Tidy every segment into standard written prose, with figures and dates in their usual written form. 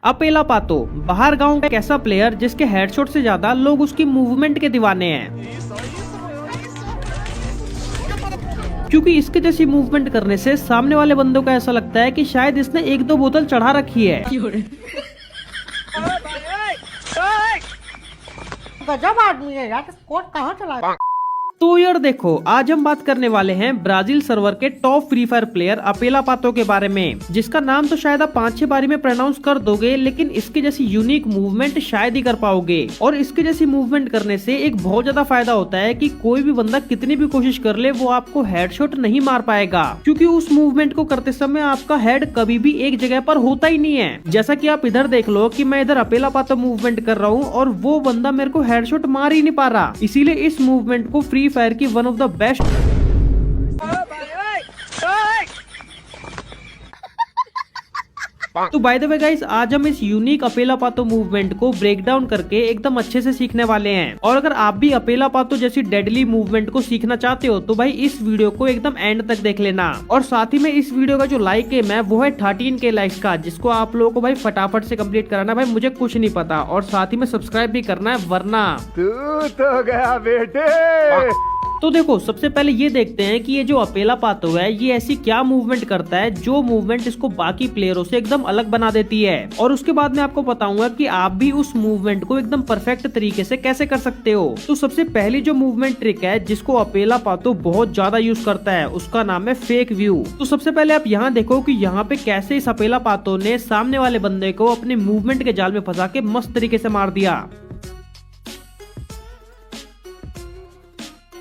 अपेला पातो बाहर गांव का एक ऐसा प्लेयर जिसके हेडशॉट से ज्यादा लोग उसकी मूवमेंट के दीवाने हैं, क्योंकि इसके जैसी मूवमेंट करने से सामने वाले बंदों को ऐसा लगता है कि शायद इसने एक दो बोतल चढ़ा रखी है। गजब आदमी है यार, कोट कहाँ चला? तो यार देखो, आज हम बात करने वाले हैं ब्राजील सर्वर के टॉप फ्री फायर प्लेयर अपेला पातो के बारे में, जिसका नाम तो शायद आप 5-6 बारी में प्रोनाउंस कर दोगे, लेकिन इसकी जैसी यूनिक मूवमेंट शायद ही कर पाओगे। और इसकी जैसी मूवमेंट करने से एक बहुत ज्यादा फायदा होता है कि कोई भी बंदा कितनी भी कोशिश कर ले वो आपको हेडशॉट नहीं मार पाएगा, क्योंकि उस मूवमेंट को करते समय आपका हेड कभी भी एक जगह पर होता ही नहीं है। जैसा कि आप इधर देख लो कि मैं इधर अपेला पातो मूवमेंट कर रहा हूँ और वो बंदा मेरे को हेडशॉट मार ही नहीं पा रहा। इसीलिए इस मूवमेंट को फ्री फायर की वन ऑफ द बेस्ट तो बाय द वे गाइस, आज हम इस यूनिक अपेला पातो मूवमेंट को ब्रेक डाउन करके एकदम अच्छे से सीखने वाले हैं। और अगर आप भी अपेला पातो जैसी डेडली मूवमेंट को सीखना चाहते हो तो भाई इस वीडियो को एकदम एंड तक देख लेना। और साथ ही में इस वीडियो का जो लाइक एम है वो है 13K लाइक्स का, जिसको आप लोगों को भाई फटाफट से कंप्लीट कराना। भाई मुझे कुछ नहीं पता, और साथ ही में सब्सक्राइब भी करना है, वरना तू तो गया बेटे। तो देखो, सबसे पहले ये देखते हैं कि ये जो अपेला पातो है ये ऐसी क्या मूवमेंट करता है जो मूवमेंट इसको बाकी प्लेयरों से एकदम अलग बना देती है। और उसके बाद मैं आपको बताऊंगा कि आप भी उस मूवमेंट को एकदम परफेक्ट तरीके से कैसे कर सकते हो। तो सबसे पहली जो मूवमेंट ट्रिक है जिसको अपेला पातो बहुत ज्यादा यूज करता है, उसका नाम है फेक व्यू। तो सबसे पहले आप यहाँ देखो कि यहाँ पे कैसे इस अपेला पातो ने सामने वाले बंदे को अपने मूवमेंट के जाल में फंसा के मस्त तरीके से मार दिया।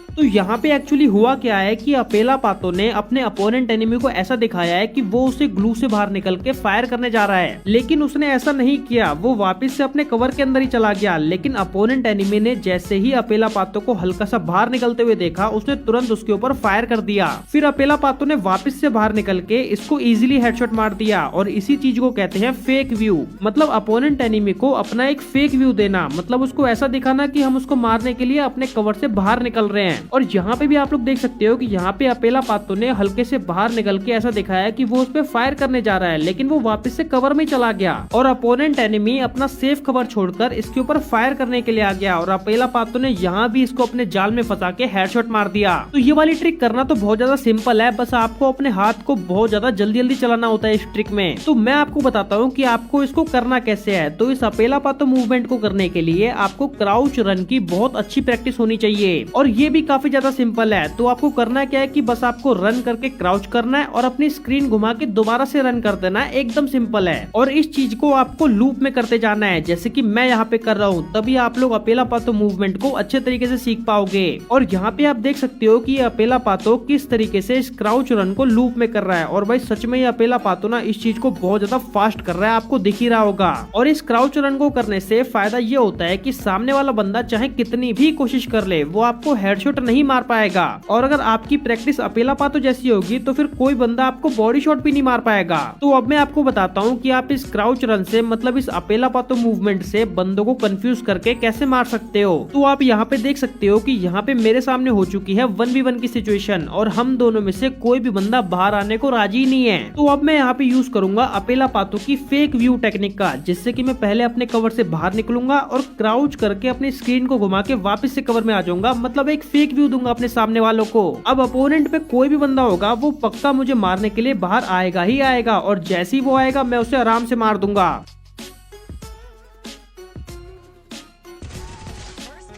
तो यहाँ पे एक्चुअली हुआ क्या है कि अपेला पातो ने अपने अपोनेंट एनिमी को ऐसा दिखाया है कि वो उसे ग्लू से बाहर निकल के फायर करने जा रहा है, लेकिन उसने ऐसा नहीं किया। वो वापस से अपने कवर के अंदर ही चला गया। लेकिन अपोनेंट एनिमी ने जैसे ही अपेला पातो को हल्का सा बाहर निकलते हुए देखा, उसने तुरंत उसके ऊपर फायर कर दिया। फिर अपेला पातो ने वापस से बाहर निकल के इसको इजिली हेडशॉट मार दिया। और इसी चीज को कहते हैं फेक व्यू, मतलब अपोनेंट एनिमी को अपना एक फेक व्यू देना, मतलब उसको ऐसा दिखाना कि हम उसको मारने के लिए अपने कवर से बाहर निकल रहे हैं। और यहाँ पे भी आप लोग देख सकते हो कि यहाँ पे अपेला पातो ने हल्के से बाहर निकल के ऐसा दिखाया कि वो उस पे फायर करने जा रहा है, लेकिन वो वापस से कवर में चला गया और अपोनेंट एनिमी अपना सेफ कवर छोड़कर इसके ऊपर फायर करने के लिए आ गया। और अपेला पातो ने यहाँ भी इसको अपने जाल में फंसा के हेडशॉट मार दिया। तो ये वाली ट्रिक करना तो बहुत ज्यादा सिंपल है, बस आपको अपने हाथ को बहुत ज्यादा जल्दी जल्दी चलाना होता है इस ट्रिक में। तो मैं आपको बताता हूँ कि आपको इसको करना कैसे है। तो इस अपेला पातो मूवमेंट को करने के लिए आपको क्राउच रन की बहुत अच्छी प्रैक्टिस होनी चाहिए, और ये भी काफी ज्यादा सिंपल है। तो आपको करना क्या है कि बस आपको रन करके क्राउच करना है और अपनी स्क्रीन घुमा के दोबारा से रन कर देना है, एकदम सिंपल है। और इस चीज को आपको लूप में करते जाना है, जैसे कि मैं यहाँ पे कर रहा हूँ, तभी आप लोग अपेला पातो मूवमेंट को अच्छे तरीके से सीख पाओगे। और यहाँ पे आप देख सकते हो कि ये अपेला पातो किस तरीके से इस क्राउच रन को लूप में कर रहा है। और भाई सच में ये अपेला पातो ना इस चीज को बहुत ज्यादा फास्ट कर रहा है, आपको दिख ही रहा होगा। और इस क्राउच रन को करने से फायदा ये होता है कि सामने वाला बंदा चाहे कितनी भी कोशिश कर ले, वो आपको हेडशॉट नहीं मार पाएगा। और अगर आपकी प्रैक्टिस अपेला पातो जैसी होगी तो फिर कोई बंदा आपको बॉडी शॉट भी नहीं मार पाएगा। तो अब मैं आपको बताता हूँ कि आप इस क्राउच रन से, मतलब इस अपेला पातो मूवमेंट से बंदों को कंफ्यूज करके कैसे मार सकते हो। तो आप यहाँ पे देख सकते हो कि यहाँ पे मेरे सामने हो चुकी है 1v1 की सिचुएशन, और हम दोनों में से कोई भी बंदा बाहर आने को राजी नहीं है। तो अब मैं यहाँ पे यूज करूंगा अपेला पातो की फेक व्यू टेक्निक का, जिससे कि मैं पहले अपने कवर से बाहर निकलूंगा और क्राउच करके अपनी स्क्रीन को घुमा के वापस से कवर में आ जाऊंगा, मतलब एक फेक व्यू दूंगा अपने सामने वालों को। अब अपोनेंट पे कोई भी बंदा होगा वो पक्का मुझे मारने के लिए बाहर आएगा ही आएगा, और जैसे ही वो आएगा मैं उसे आराम से मार दूंगा।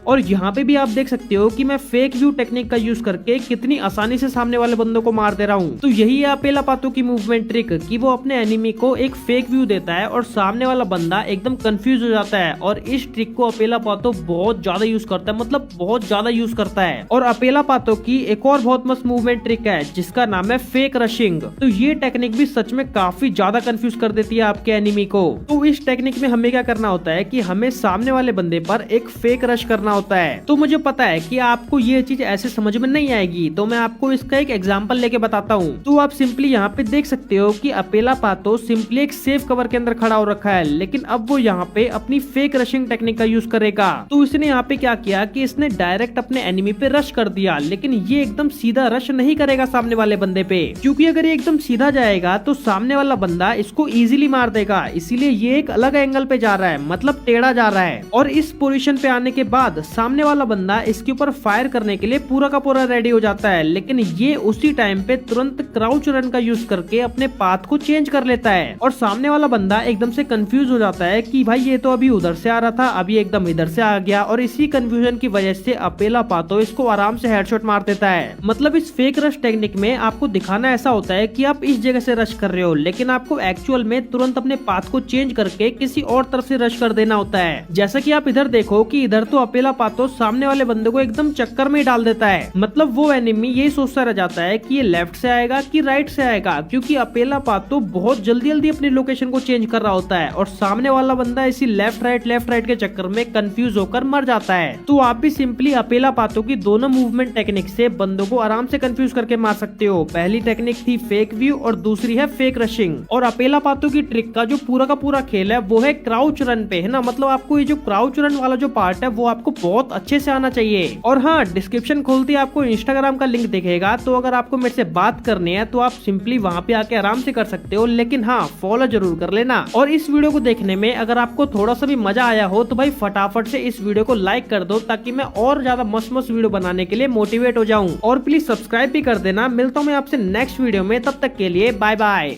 और यहाँ पे भी आप देख सकते हो कि मैं फेक व्यू टेक्निक का यूज करके कितनी आसानी से सामने वाले बंदों को मार दे रहा हूँ। तो यही है अपेला पातो की मूवमेंट ट्रिक, कि वो अपने एनिमी को एक फेक व्यू देता है और सामने वाला बंदा एकदम कंफ्यूज हो जाता है। और इस ट्रिक को अपेला पातो बहुत ज्यादा यूज करता है, मतलब बहुत ज्यादा यूज करता है। और अपेला पातो की एक और बहुत मस्त मूवमेंट ट्रिक है जिसका नाम है फेक रशिंग। तो ये टेक्निक भी सच में काफी ज्यादा कंफ्यूज कर देती है आपके एनिमी को। तो इस टेक्निक में हमें क्या करना होता है कि हमें सामने वाले बंदे पर एक फेक रश करना होता है। तो मुझे पता है कि आपको ये चीज ऐसे समझ में नहीं आएगी, तो मैं आपको इसका एक एग्जांपल लेके बताता हूँ। तो आप सिंपली यहाँ पे देख सकते हो कि अपेला पातो सिंपली एक सेफ कवर के अंदर खड़ा हो रखा है, लेकिन अब वो यहाँ पे अपनी फेक रशिंग टेक्निक का यूज करेगा। तो इसने यहाँ पे क्या किया कि इसने डायरेक्ट अपने एनिमी पे रश कर दिया, लेकिन ये एकदम सीधा रश नहीं करेगा सामने वाले बंदे पे, क्योंकि अगर ये एकदम सीधा जाएगा तो सामने वाला बंदा इसको इजीली मार देगा। इसीलिए ये एक अलग एंगल पे जा रहा है, मतलब टेढ़ा जा रहा है। और इस पोजीशन पे आने के बाद सामने वाला बंदा इसके ऊपर फायर करने के लिए पूरा का पूरा रेडी हो जाता है, लेकिन ये उसी टाइम पे तुरंत क्राउच रन का यूज करके अपने पाथ को चेंज कर लेता है। और सामने वाला बंदा एकदम से कंफ्यूज हो जाता है कि भाई ये तो अभी उधर से आ रहा था, अभी एकदम इधर से आ गया। और इसी कंफ्यूजन की वजह से अपेला पातो इसको आराम से हेडशॉट मार देता है। मतलब इस फेक रश टेक्निक में आपको दिखाना ऐसा होता है कि आप इस जगह से रश कर रहे हो, लेकिन आपको एक्चुअल में तुरंत अपने पाथ को चेंज करके किसी और तरफ से रश कर देना होता है। जैसा कि आप इधर देखो कि इधर तो अपेला पातो सामने वाले बंदे को एकदम चक्कर में डाल देता है। मतलब वो एनिमी ये सोचता रह जाता है कि ये लेफ्ट से आएगा कि राइट से आएगा, क्योंकि अपेला पातो बहुत जल्दी जल्दी अपनी लोकेशन को चेंज कर रहा होता है और सामने वाला बंदा इसी लेफ्ट राइट के चक्कर में कंफ्यूज होकर मर जाता है। तो आप भी सिंपली अपेला पातो की दोनों मूवमेंट टेक्निक से बंदों को आराम से कंफ्यूज करके मार सकते हो। पहली टेक्निक थी फेक व्यू और दूसरी है फेक रशिंग। और अपेला पातो की ट्रिक का जो पूरा खेल है वो है क्राउच रन पे, है ना। मतलब आपको ये जो क्राउच रन वाला जो पार्ट है वो आपको बहुत अच्छे से आना चाहिए। और हाँ, डिस्क्रिप्शन खोलते ही आपको इंस्टाग्राम का लिंक दिखेगा, तो अगर आपको मेरे से बात करनी है तो आप सिंपली वहाँ पे आके आराम से कर सकते हो, लेकिन हाँ फॉलो जरूर कर लेना। और इस वीडियो को देखने में अगर आपको थोड़ा सा भी मजा आया हो तो भाई फटाफट से इस वीडियो को लाइक कर दो, ताकि मैं और ज्यादा मस्त वीडियो बनाने के लिए मोटिवेट हो जाऊं। और प्लीज सब्सक्राइब भी कर देना। मिलता हूँ मैं आपसे नेक्स्ट वीडियो में, तब तक के लिए बाय बाय।